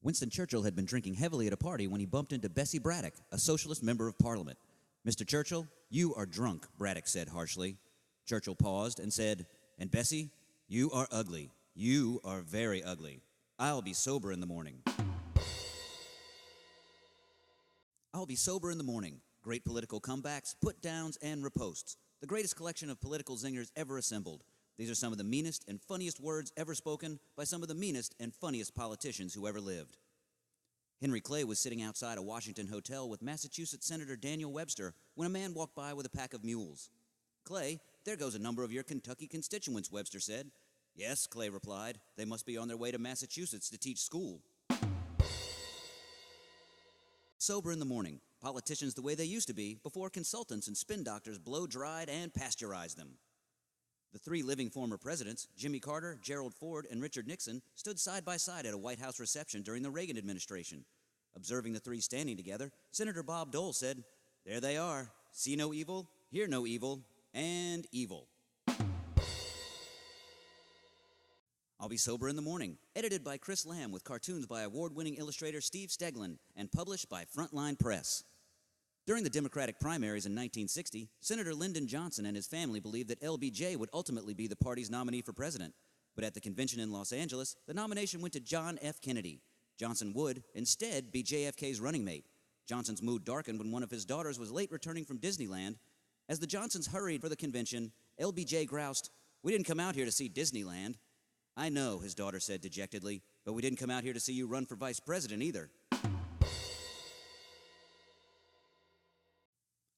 Winston Churchill had been drinking heavily at a party when he bumped into Bessie Braddock, a socialist member of Parliament. "Mr. Churchill, you are drunk," Braddock said harshly. Churchill paused and said, "And Bessie, you are ugly. You are very ugly. I'll be sober in the morning." I'll be sober in the morning. Great political comebacks, put-downs, and riposts. The greatest collection of political zingers ever assembled. These are some of the meanest and funniest words ever spoken by some of the meanest and funniest politicians who ever lived. Henry Clay was sitting outside a Washington hotel with Massachusetts Senator Daniel Webster when a man walked by with a pack of mules. "Clay, there goes a number of your Kentucky constituents," Webster said. "Yes," Clay replied. "They must be on their way to Massachusetts to teach school." Sober in the morning. Politicians the way they used to be before consultants and spin doctors blow-dried and pasteurized them. The three living former presidents, Jimmy Carter, Gerald Ford, and Richard Nixon, stood side by side at a White House reception during the Reagan administration. Observing the three standing together, Senator Bob Dole said, "There they are. See no evil, hear no evil, and evil." I'll Be Sober in the Morning, edited by Chris Lamb with cartoons by award-winning illustrator Steve Steglin and published by Frontline Press. During the Democratic primaries in 1960, Senator Lyndon Johnson and his family believed that LBJ would ultimately be the party's nominee for president. But at the convention in Los Angeles, the nomination went to John F. Kennedy. Johnson would, instead, be JFK's running mate. Johnson's mood darkened when one of his daughters was late returning from Disneyland. As the Johnsons hurried for the convention, LBJ groused, "We didn't come out here to see Disneyland." "I know," his daughter said dejectedly, "but we didn't come out here to see you run for vice president either."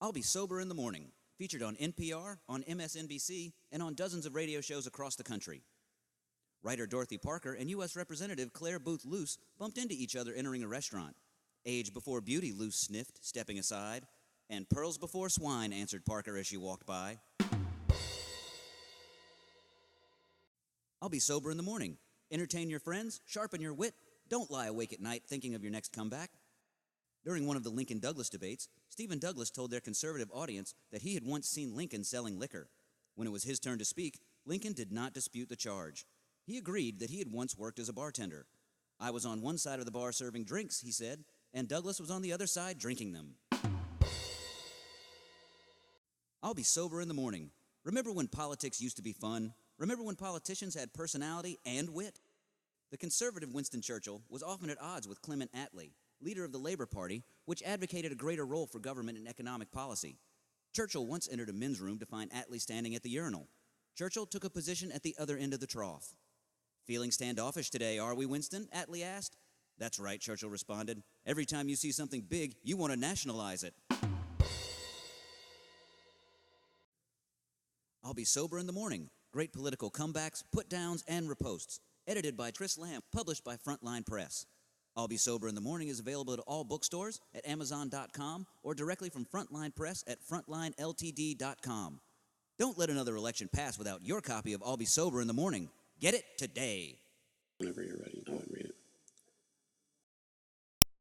I'll Be Sober in the Morning, featured on NPR, on MSNBC, and on dozens of radio shows across the country. Writer Dorothy Parker and U.S. Representative Claire Booth Luce bumped into each other entering a restaurant. "Age before beauty," Luce sniffed, stepping aside. "And pearls before swine," answered Parker as she walked by. I'll Be Sober in the Morning. Entertain your friends, sharpen your wit. Don't lie awake at night thinking of your next comeback. During one of the Lincoln-Douglas debates, Stephen Douglas told their conservative audience that he had once seen Lincoln selling liquor. When it was his turn to speak, Lincoln did not dispute the charge. He agreed that he had once worked as a bartender. "I was on one side of the bar serving drinks," he said, "and Douglas was on the other side drinking them." I'll Be Sober in the Morning. Remember when politics used to be fun? Remember when politicians had personality and wit? The conservative Winston Churchill was often at odds with Clement Attlee, leader of the Labor Party, which advocated a greater role for government in economic policy. Churchill once entered a men's room to find Attlee standing at the urinal. Churchill took a position at the other end of the trough. "Feeling standoffish today, are we, Winston?" Attlee asked. "That's right," Churchill responded. "Every time you see something big, you want to nationalize it." I'll Be Sober in the Morning. Great political comebacks, put-downs, and riposts. Edited by Chris Lamb, published by Frontline Press. I'll Be Sober in the Morning is available at all bookstores, at Amazon.com, or directly from Frontline Press at FrontlineLTD.com. Don't let another election pass without your copy of I'll Be Sober in the Morning. Get it today. Whenever you're ready.